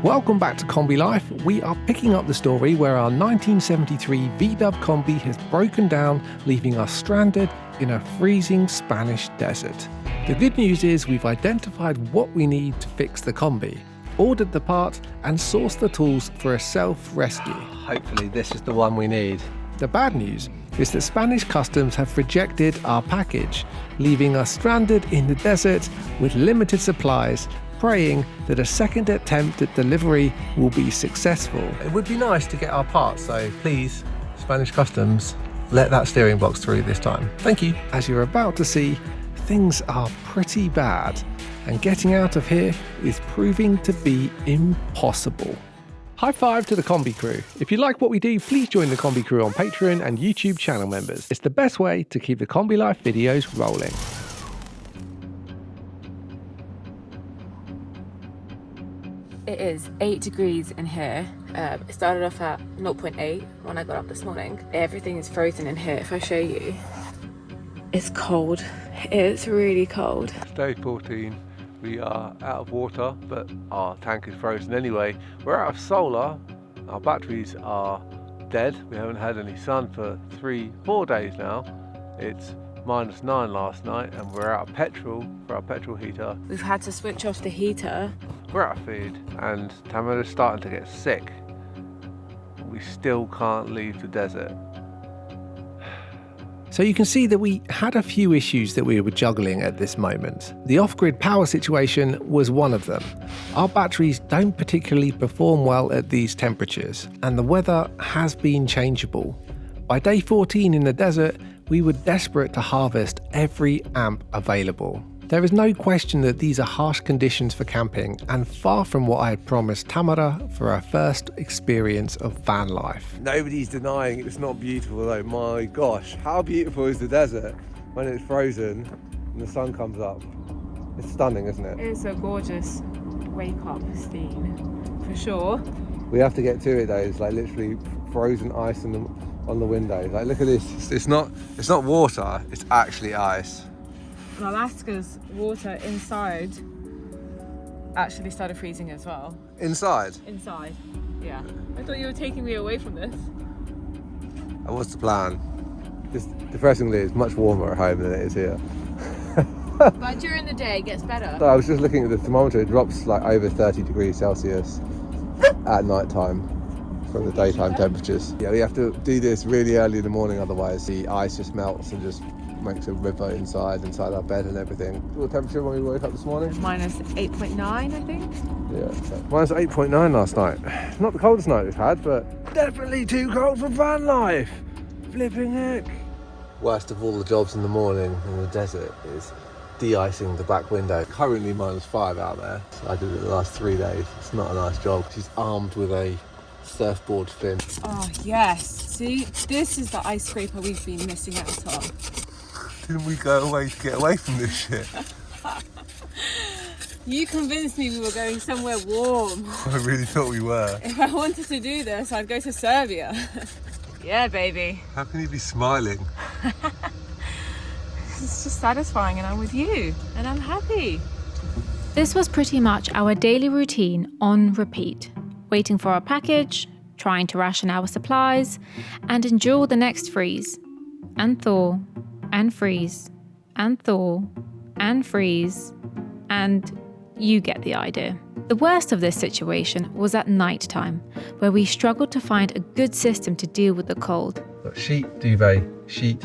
Welcome back to Kombi Life. We are picking up the story where our 1973 VW Kombi has broken down, leaving us stranded in a freezing Spanish desert. The good news is we've identified what we need to fix the Kombi, ordered the part, and sourced the tools for a self-rescue. Hopefully this is the one we need. The bad news is that Spanish customs have rejected our package, leaving us stranded in the desert with limited supplies, praying that a second attempt at delivery will be successful. It would be nice to get our parts, so please, Spanish customs, let that steering box through this time. Thank you. As you're about to see, things are pretty bad, and getting out of here is proving to be impossible. High five to the Kombi Crew. If you like what we do, please join the Kombi Crew on Patreon and YouTube channel members. It's the best way to keep the Kombi Life videos rolling. It is 8 degrees in here. It started off at 0.8 when I got up this morning. Everything is frozen in here. If I show you, it's cold. It's really cold. Day 14. We are out of water, but our tank is frozen anyway. We're out of solar. Our batteries are dead. We haven't had any sun for 3-4 days now. It's -9 last night, and we're out of petrol for our petrol heater. We've had to switch off the heater. We're out of food, and Tamara's starting to get sick. We still can't leave the desert. So you can see that we had a few issues that we were juggling at this moment. The off-grid power situation was one of them. Our batteries don't particularly perform well at these temperatures, and the weather has been changeable. By day 14 in the desert, we were desperate to harvest every amp available. There is no question that these are harsh conditions for camping, and far from what I had promised Tamara for our first experience of van life. Nobody's denying it's not beautiful though. My gosh, how beautiful is the desert when it's frozen and the sun comes up? It's stunning, isn't it? It is a gorgeous wake up scene, for sure. We have to get to it though. It's like literally frozen ice on the windows. Like, look at this. It's not water, it's actually ice. And Alaska's water inside actually started freezing as well. Inside? Inside, yeah. I thought you were taking me away from this. That was the plan. Just depressingly, it's much warmer at home than it is here. But during the day it gets better. So I was just looking at the thermometer. It drops like over 30 degrees Celsius at night time from the daytime temperatures. Yeah, we have to do this really early in the morning, otherwise the ice just melts and just makes a river inside our bed and everything. What temperature when we woke up this morning? -8.9, I think. Yeah, so -8.9 last night. Not the coldest night we've had, but definitely too cold for van life. Flipping heck. Worst of all the jobs in the morning in the desert is de-icing the back window. Currently -5 out there. So I did it the last 3 days. It's not a nice job. She's armed with a surfboard fin. Oh yes, see, this is the ice scraper we've been missing out on. Didn't we go away to get away from this shit? You convinced me we were going somewhere warm. I really thought we were. If I wanted to do this, I'd go to Serbia. Yeah, baby. How can you be smiling? It's just satisfying, and I'm with you, and I'm happy. This was pretty much our daily routine on repeat, waiting for our package, trying to ration our supplies, and endure the next freeze, and thaw, and freeze, and thaw, and freeze, and you get the idea. The worst of this situation was at night time, where we struggled to find a good system to deal with the cold. Sheet, duvet, sheet.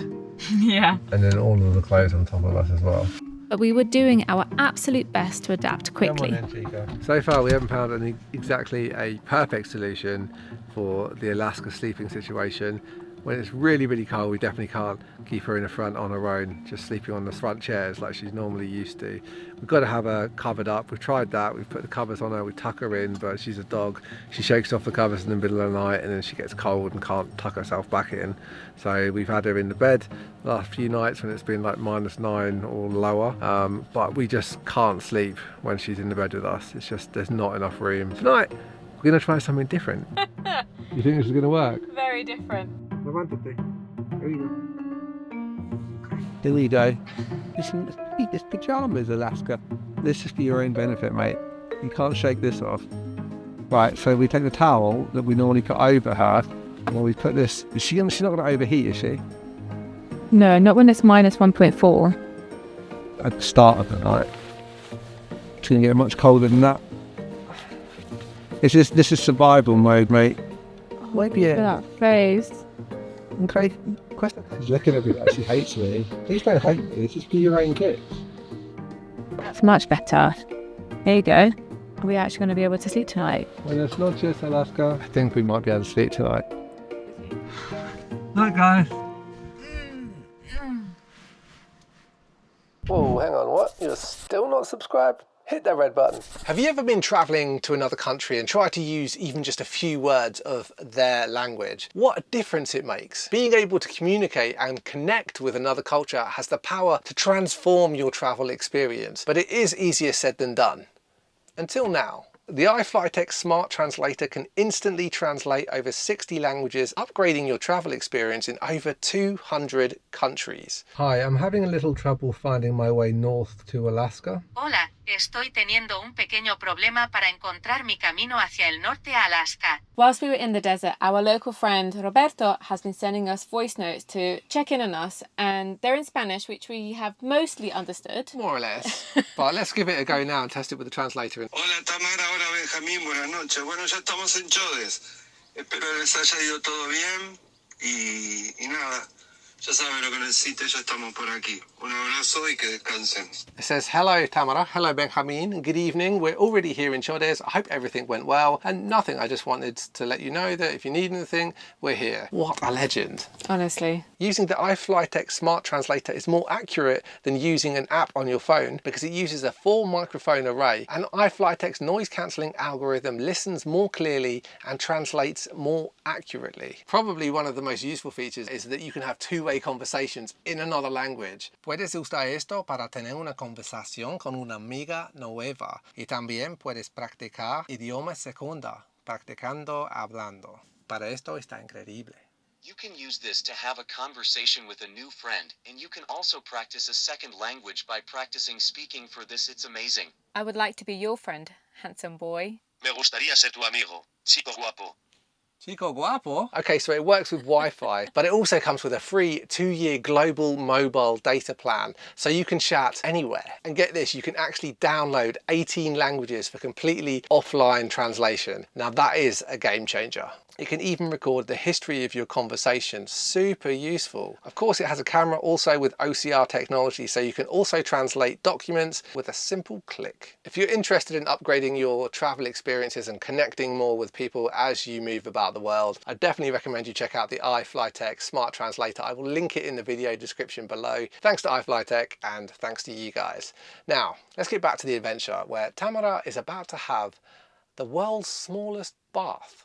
Yeah. And then all of the clothes on top of us as well. But we were doing our absolute best to adapt quickly. Come on then, Chica. So far we haven't found exactly a perfect solution for the Alaska sleeping situation. When it's really, really cold, we definitely can't keep her in the front on her own, just sleeping on the front chairs like she's normally used to. We've got to have her covered up. We've tried that. We've put the covers on her. We tuck her in, but she's a dog. She shakes off the covers in the middle of the night, and then she gets cold and can't tuck herself back in. So we've had her in the bed the last few nights when it's been like -9 or lower. But we just can't sleep when she's in the bed with us. It's just, there's not enough room. Tonight, we're going to try something different. You think this is going to work? Very different. Here you go. Here we go. Listen, it's pyjamas, Alaska. This is for your own benefit, mate. You can't shake this off. Right, so we take the towel that we normally put over her, and we put this. She's not going to overheat, is she? No, not when it's minus 1.4. At the start of the night. It's going to get much colder than that. This is survival mode, mate. Maybe Look at that face. Okay. She's looking at me like she hates me. Please don't hate me. This is for your own kids. That's much better. There you go. Are we actually going to be able to sleep tonight? Buenas noches, Alaska. I think we might be able to sleep tonight. Night, guys. Whoa, hang on, what? You're still not subscribed? Hit that red button. Have you ever been traveling to another country and tried to use even just a few words of their language? What a difference it makes. Being able to communicate and connect with another culture has the power to transform your travel experience, but it is easier said than done. Until now. The iFlyTech Smart Translator can instantly translate over 60 languages, upgrading your travel experience in over 200 countries. Hi, I'm having a little trouble finding my way north to Alaska. Hola, estoy teniendo un pequeño problema para encontrar mi camino hacia el norte a Alaska. Whilst we were in the desert, our local friend Roberto has been sending us voice notes to check in on us, and they're in Spanish, which we have mostly understood. More or less. But let's give it a go now and test it with the translator. Hola Tamara, hola Benjamín, buenas noches. Bueno, ya estamos en Chodes. Espero les haya ido todo bien y nada, ya saben lo que necesite, ya estamos por aquí. Un abrazo y que descansen. It says, hello Tamara, hello Benjamin, good evening. We're already here in Chodes. I hope everything went well and nothing. I just wanted to let you know that if you need anything, we're here. What a legend. Honestly. Using the iFlyTech Smart Translator is more accurate than using an app on your phone because it uses a 4-microphone array, and iFlyTech's noise cancelling algorithm listens more clearly and translates more accurately. Probably one of the most useful features is that you can have two-way conversations in another language. Puedes usar esto para tener una conversación con una amiga nueva y también puedes practicar idioma segunda, practicando hablando. Para esto está increíble. You can use this to have a conversation with a new friend, and you can also practice a second language by practicing speaking for this. It's amazing. I would like to be your friend, handsome boy. Me gustaría ser tu amigo, chico guapo. Chico guapo. Okay, so it works with Wi-Fi, but it also comes with a free 2-year global mobile data plan, so you can chat anywhere. And get this, you can actually download 18 languages for completely offline translation. Now that is a game changer. It can even record the history of your conversation. Super useful. Of course, it has a camera also with OCR technology, so you can also translate documents with a simple click. If you're interested in upgrading your travel experiences and connecting more with people as you move about the world, I definitely recommend you check out the iFlyTech Smart Translator. I will link it in the video description below. Thanks to iFlyTech and thanks to you guys. Now, let's get back to the adventure where Tamara is about to have the world's smallest bath.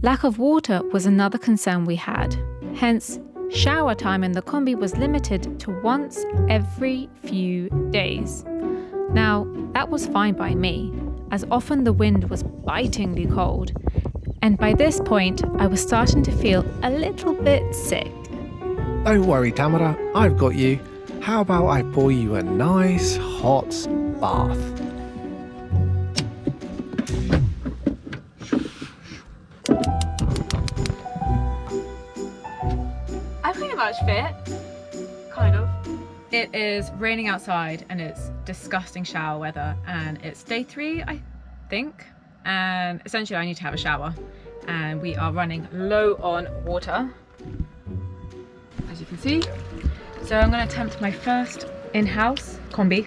Lack of water was another concern we had. Hence, shower time in the Kombi was limited to once every few days. Now, that was fine by me, as often the wind was bitingly cold, and by this point I was starting to feel a little bit sick. Don't worry, Tamara, I've got you. How about I pour you a nice hot bath? I pretty much fit. Kind of. It is raining outside and it's disgusting shower weather, and it's day 3, I think. And essentially I need to have a shower, and we are running low on water, as you can see. So I'm going to attempt my first in-house Kombi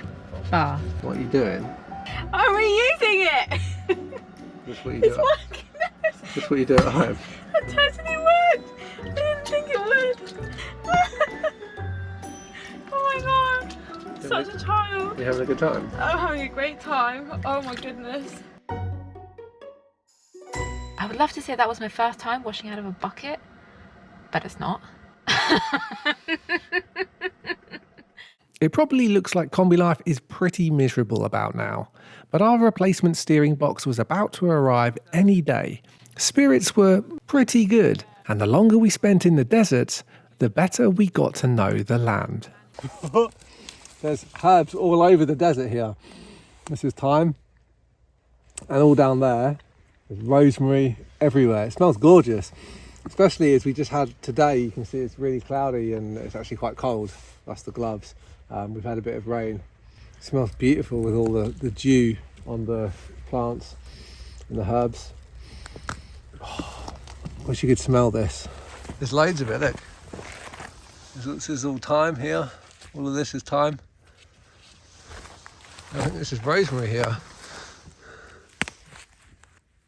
bath. What are you doing? I'm reusing it! That's what you do. It's working! That's what you do at home. It totally worked! I didn't think it would! Oh my god! Such a child! You having a good time? I'm having a great time. Oh my goodness. I would love to say that was my first time washing out of a bucket, but it's not. It probably looks like Kombi Life is pretty miserable about now, but our replacement steering box was about to arrive any day. Spirits were pretty good, and the longer we spent in the desert, the better we got to know the land. There's herbs all over the desert here. This is thyme. And all down there, there's rosemary everywhere. It smells gorgeous. Especially as we just had today, you can see it's really cloudy and it's actually quite cold. That's the gloves. We've had a bit of rain. It smells beautiful with all the dew on the plants and the herbs. Oh, wish you could smell this. There's loads of it, look. This is all thyme here. All of this is thyme. I think this is rosemary here.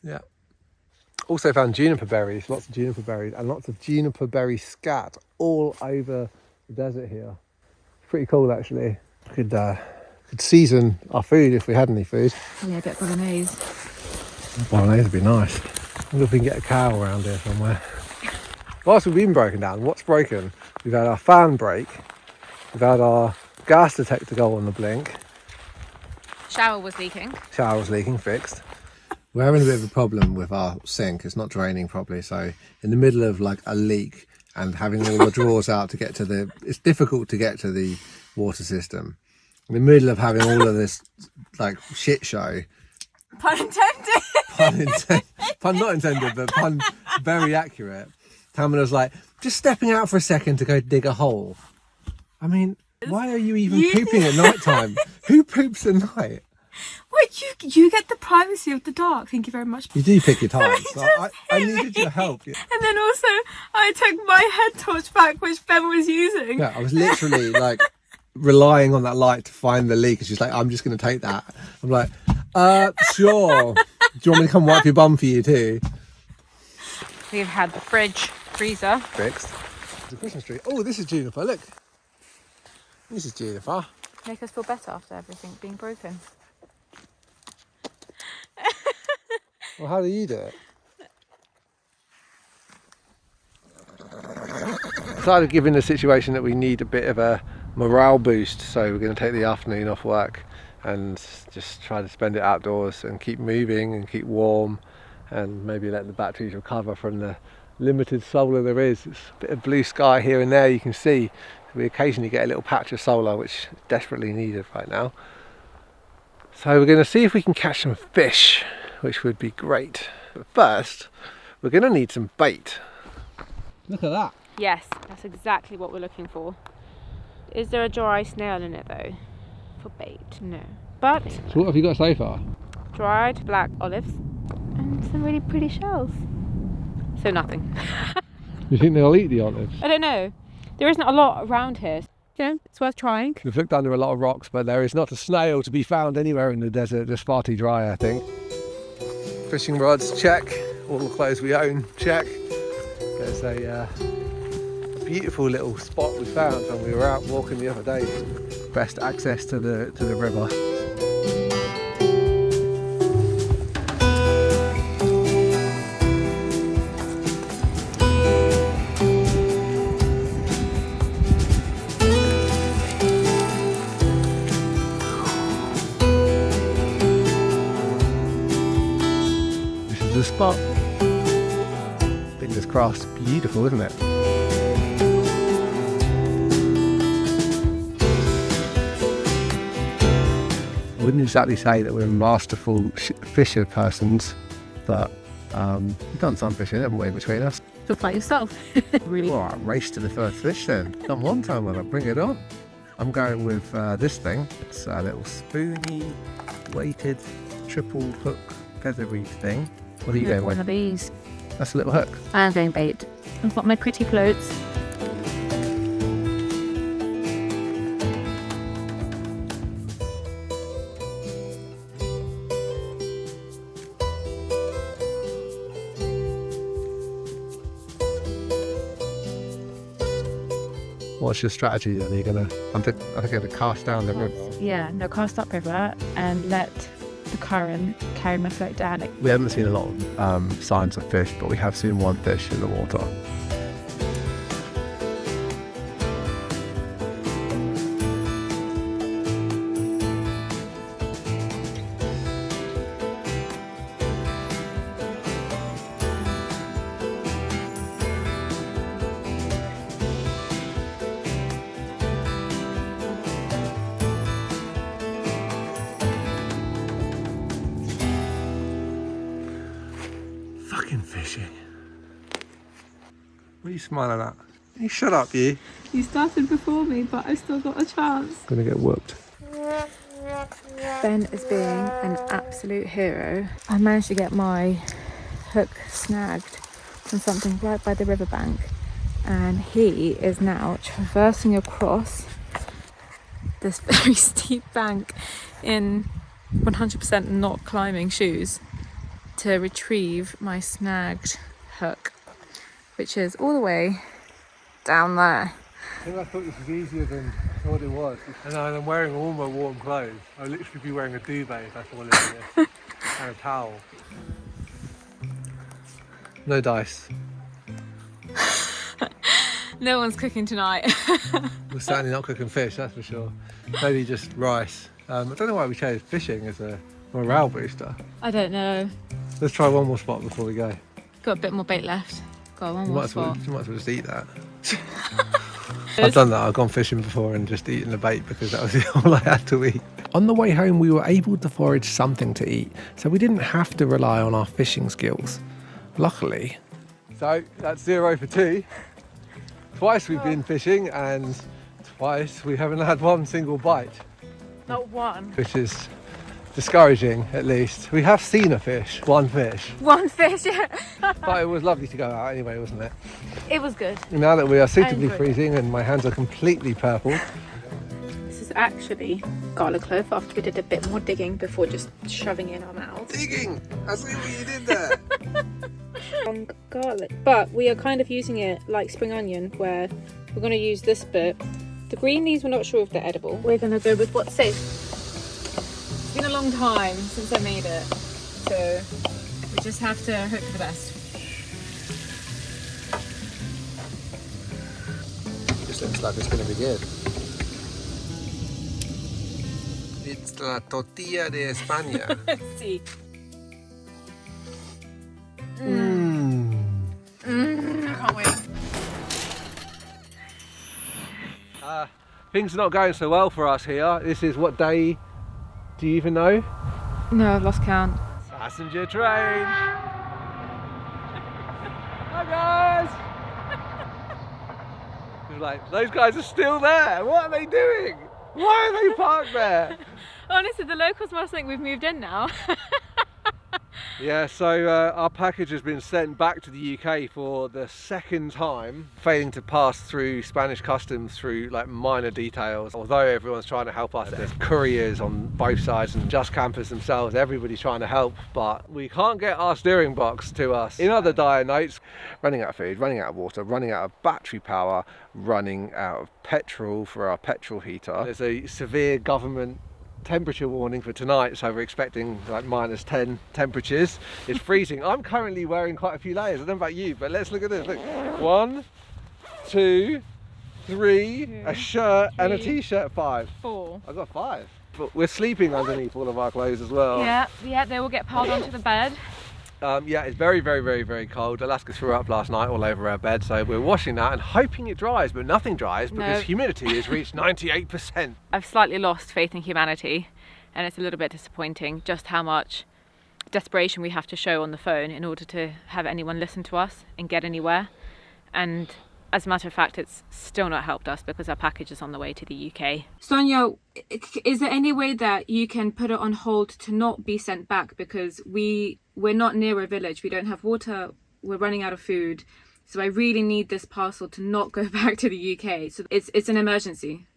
Yeah. Also found juniper berries, lots of juniper berries, and lots of juniper berry scat all over the desert here. Pretty cool, actually. Could season our food if we had any food. Yeah, a bit of bolognese. Bolognese would be nice. I wonder if we can get a cow around here somewhere. Whilst we've been broken down, what's broken? We've had our fan break. We've had our gas detector go on the blink. Shower was leaking. Shower was leaking, fixed. We're having a bit of a problem with our sink. It's not draining properly. So in the middle of like a leak and having all the drawers out to get to it's difficult to get to the water system. In the middle of having all of this like shit show. Pun intended. Pun not intended, but pun very accurate. Tamara's like, just stepping out for a second to go dig a hole. I mean, why are you even pooping at night time? Who poops at night? Wait, you get the privacy of the dark. Thank you very much. You do pick your time. So I needed your help. Yeah. And then also, I took my head torch back, which Ben was using. Yeah, I was literally like relying on that light to find the leak. And she's like, I'm just going to take that. I'm like, sure. Do you want me to come wipe your bum for you too? We've had the fridge, freezer. Fixed. The Christmas tree. Oh, this is juniper. Look. This is juniper. Make us feel better after everything being broken. Well, how do you do it? Decided, given the situation, that we need a bit of a morale boost, so we're going to take the afternoon off work and just try to spend it outdoors and keep moving and keep warm and maybe let the batteries recover from the limited solar there is. It's a bit of blue sky here and there, you can see. We occasionally get a little patch of solar, which is desperately needed right now. So we're going to see if we can catch some fish, which would be great. But first, we're going to need some bait. Look at that. Yes, that's exactly what we're looking for. Is there a dry snail in it though? For bait? No. But So what have you got so far? dried black olives and some really pretty shells. So nothing. You think they'll eat the olives? I don't know. There isn't a lot around here. You know, it's worth trying. We've looked under a lot of rocks, but there is not a snail to be found anywhere in the desert. It's far too dry, I think. Fishing rods, check. All the clothes we own, check. There's a beautiful little spot we found when we were out walking the other day. Best access to the river. The spot. Fingers crossed. Beautiful, isn't it? I wouldn't exactly say that we're masterful fisher persons, but we've done some fishing, haven't we, between us? Look like yourself. Really. All right, race to the first fish then. Done one time with it, bring it on. I'm going with this thing. It's a little spoony, weighted, triple hook, feathery thing. What are you going with? One of these. That's a little hook. I'm going bait. I've got my pretty floats. What's your strategy then? Are you gonna? I think you're gonna cast down the river. Yeah, no, cast up river and let the current carry my float down. We haven't seen a lot of signs of fish, but we have seen one fish in the water. fishing. What are you smiling at? You shut up, you. You started before me, but I still got a chance. Gonna get whooped. Ben is being an absolute hero. I managed to get my hook snagged on something right by the riverbank, and he is now traversing across this very steep bank in 100% not climbing shoes to retrieve my snagged hook, which is all the way down there. I think I thought this was easier than I thought it was. And I'm wearing all my warm clothes. I'll literally be wearing a duvet if I fall in here. And a towel. No dice. No one's cooking tonight. We're certainly not cooking fish, that's for sure. Maybe just rice. I don't know why we chose fishing as a morale booster. I don't know. Let's try one more spot before we go. Got a bit more bait left. Got one more spot. You might as well just eat that. I've done that. I've gone fishing before and just eaten the bait because that was all I had to eat. On the way home, we were able to forage something to eat, so we didn't have to rely on our fishing skills. Luckily. So that's 0 for 2. Twice we've been fishing and twice we haven't had one single bite. Not one. Which is discouraging, at least. We have seen a fish, one fish. One fish, yeah. But it was lovely to go out anyway, wasn't it? It was good. Now that we are suitably enjoyed it. freezing and my hands are completely purple. This is actually garlic clove after we did a bit more digging before just shoving it in our mouths. Digging! I see what you did there. Garlic. But we are kind of using it like spring onion, where we're going to use this bit. The green leaves, we're not sure if they're edible. We're going to go with what's safe. It's been a long time since I made it, so we just have to hope for the best. This looks like it's going to be good. It's la tortilla de España. See. I can't wait. Things are not going so well for us here. This is what day? Do you even know? No, I've lost count. Passenger train. Hi guys. It's like those guys are still there. What are they doing? Why are they parked there? Honestly, the locals must think we've moved in now. Yeah, so our package has been sent back to the UK for the second time, failing to pass through Spanish customs through like minor details. Although everyone's trying to help us, there's couriers on both sides and just campers themselves, everybody's trying to help, but we can't get our steering box to us. In other dire notes, running out of food, running out of water, running out of battery power, running out of petrol for our petrol heater. There's a severe government temperature warning for tonight, so we're expecting like -10 temperatures. It's freezing. I'm currently wearing quite a few layers. I don't know about you, but let's look at this. Look, 1, 2, 3, a shirt and a t-shirt, 5. 4. I've got 5. But we're sleeping underneath all of our clothes as well. Yeah, they will get piled onto the bed. Yeah, it's very, very, very, very cold. Alaska threw up last night all over our bed, so we're washing that and hoping it dries, but nothing dries because humidity has reached 98%. I've slightly lost faith in humanity, and it's a little bit disappointing just how much desperation we have to show on the phone in order to have anyone listen to us and get anywhere. And as a matter of fact, it's still not helped us because our package is on the way to the UK. Sonia, is there any way that you can put it on hold to not be sent back? Because we're not near a village, we don't have water, we're running out of food. So I really need this parcel to not go back to the UK. So it's an emergency.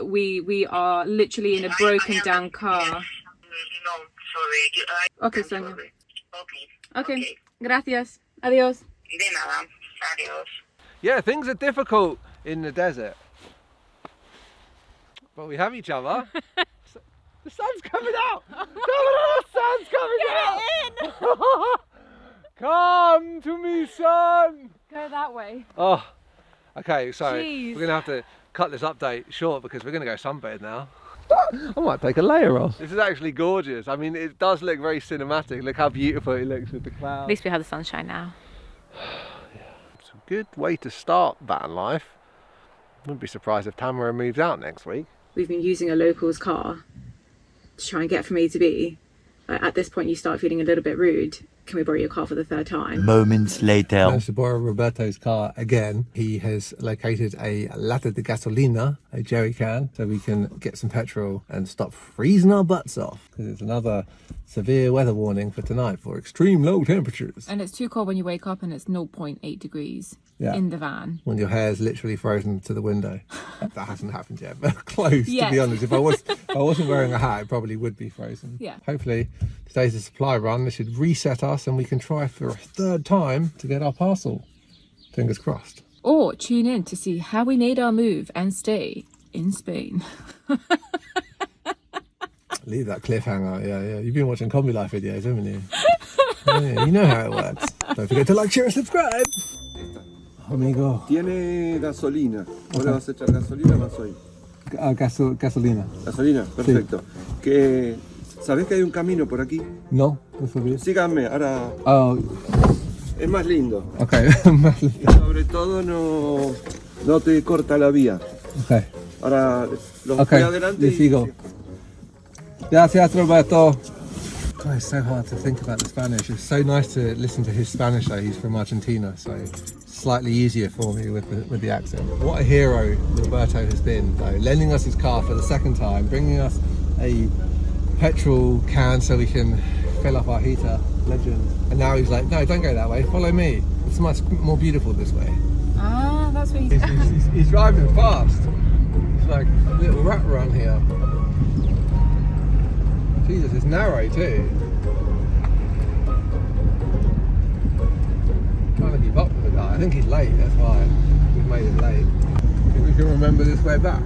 We are literally in a broken down car. No, sorry. Okay, Sonia. Okay. Gracias. Adios. De nada. Adios. Yeah, things are difficult in the desert, but we have each other. The sun's coming out! The sun's coming out! Come to me, sun! Go that way. Oh, okay, so Jeez. we're going to have to cut this update short because we're going to go sunbathe now. I might take a layer off. This is actually gorgeous. I mean, it does look very cinematic. Look how beautiful it looks with the clouds. At least we have the sunshine now. It's a good way to start van life. Wouldn't be surprised if Tamara moves out next week. We've been using a local's car to try and get from A to B. At this point you start feeling a little bit rude can we borrow your car for the third time? Moments later. Managed to borrow Roberto's car again. He has located a lata de gasolina, a jerry can, so we can get some petrol and stop freezing our butts off, because it's another severe weather warning for tonight for extreme low temperatures. And it's too cold when you wake up and it's 0.8 degrees in the van. When your hair's literally frozen to the window. That hasn't happened yet, but close, to be honest. If I wasn't wearing a hat, it probably would be frozen. Yeah. Hopefully today's a supply run. This should reset us and we can try for a third time to get our parcel. Fingers crossed. Or tune in to see how we made our move and stay in Spain. Leave that cliffhanger. Yeah. You've been watching Kombi Life videos, haven't you? Yeah, you know how it works. Don't forget to like, share and subscribe. Amigo. Tiene gasolina. Ahora vas a echar gasolina más hoy. Gasolina. Gasolina, perfecto. Que, ¿sabés que hay un camino por aquí? No, no sabía. Síganme, ahora Oh, es más lindo. okay. Y sobre todo no te corta la vía. Okay. Ahora los Okay, voy adelante le sigo. Gracias, Roberto. God, it's so hard to think about the Spanish. It's so nice to listen to his Spanish though. He's from Argentina, so slightly easier for me with the accent. What a hero Roberto has been though, lending us his car for the second time, bringing us a petrol can so we can fill up our heater. Legend. And now he's like, no, don't go that way, follow me. It's much more beautiful this way. Ah, that's what He's driving fast. It's like a little rat run here. Jesus, it's narrow too. Trying to keep up with the guy. I think he's late, that's why we've made him late. Think we can remember this way back?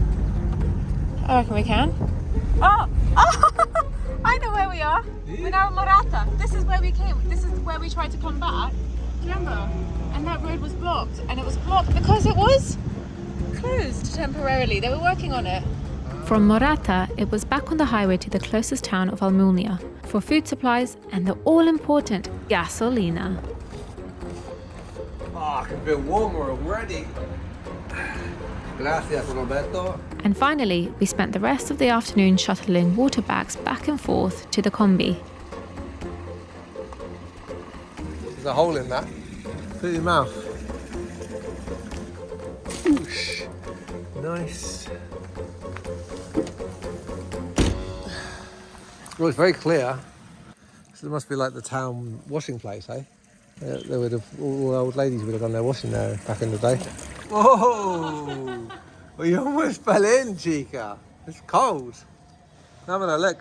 I reckon we can. Oh! I know where we are. Yeah. We're now in Morata. This is where we came. This is where we tried to come back. Do you remember? And that road was blocked. And it was blocked because it was closed temporarily. They were working on it. From Morata, it was back on the highway to the closest town of Almunia for food supplies and the all-important gasolina. Oh, I can feel warmer already. Gracias, Roberto. And finally, we spent the rest of the afternoon shuttling water bags back and forth to the Kombi. There's a hole in that. Put it in your mouth. Whoosh. Nice. Well, it's very clear. So it must be like the town washing place, eh? They would have, all old ladies would have done their washing there back in the day. Whoa! Well, you almost fell in, chica. It's cold. Have a look.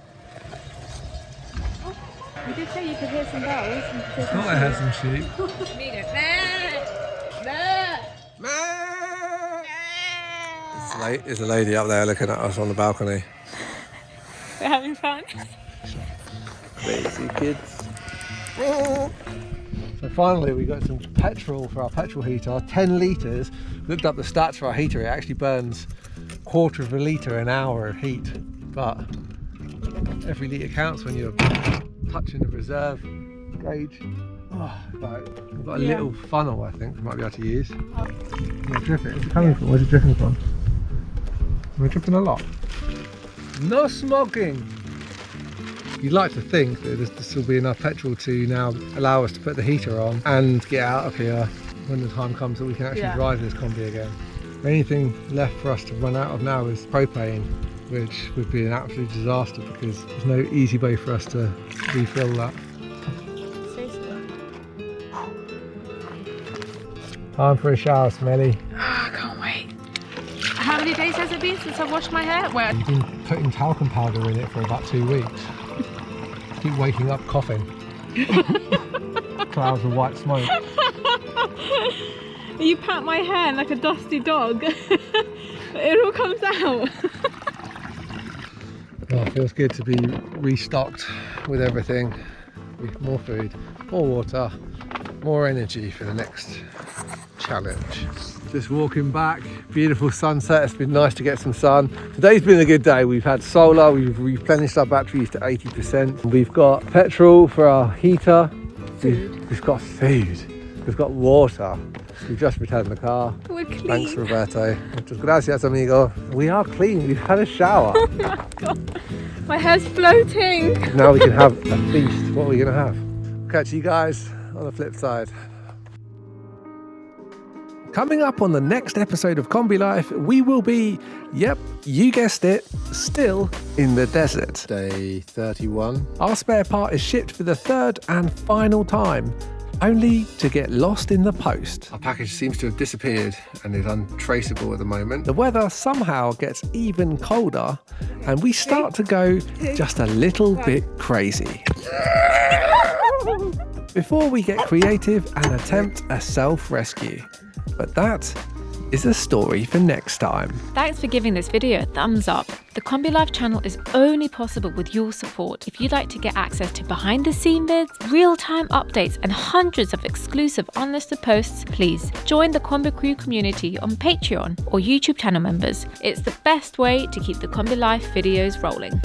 You did say you could hear some bells. I thought I heard some sheep. There's a lady up there looking at us on the balcony. We're having fun. Crazy kids. So finally we got some petrol for our petrol heater, 10 litres. Looked up the stats for our heater, it actually burns 1/4 of a litre an hour of heat. But every litre counts when you're touching the reserve gauge. Oh, we've got a little funnel I think we might be able to use. Drip it. Where's it coming from? Where's it dripping from? We're dripping a lot. No smoking! You'd like to think that this will be enough petrol to now allow us to put the heater on and get out of here when the time comes that we can actually drive this Kombi again. The only thing left for us to run out of now is propane, which would be an absolute disaster because there's no easy way for us to refill that. Time for a shower, Smelly. I can't wait. How many days has it been since I've washed my hair? Well, You've been putting talcum powder in it for about 2 weeks. Keep waking up coughing. Clouds of white smoke. you pat my hair like a dusty dog. It all comes out. Oh, it feels good to be restocked with everything. With more food, more water, more energy for the next challenge. Just walking back, beautiful sunset. It's been nice to get some sun. Today's been a good day. We've had solar, we've replenished our batteries to 80%. We've got petrol for our heater. We've got food. We've got water. We've just returned the car. We're clean. Thanks, Roberto. Muchas gracias, amigo. We are clean. We've had a shower. Oh my God. My hair's floating. Now we can have a feast. What are we going to have? Catch you guys on the flip side. Coming up on the next episode of Kombi Life, we will be, yep, you guessed it, still in the desert. Day 31. Our spare part is shipped for the third and final time, only to get lost in the post. Our package seems to have disappeared and is untraceable at the moment. The weather somehow gets even colder and we start to go just a little bit crazy. Before we get creative and attempt a self-rescue. But that is a story for next time. Thanks for giving this video a thumbs up. The Kombi Life channel is only possible with your support. If you'd like to get access to behind the scene vids, real-time updates and hundreds of exclusive unlisted posts, please join the Kombi Crew community on Patreon or YouTube channel members. It's the best way to keep the Kombi Life videos rolling.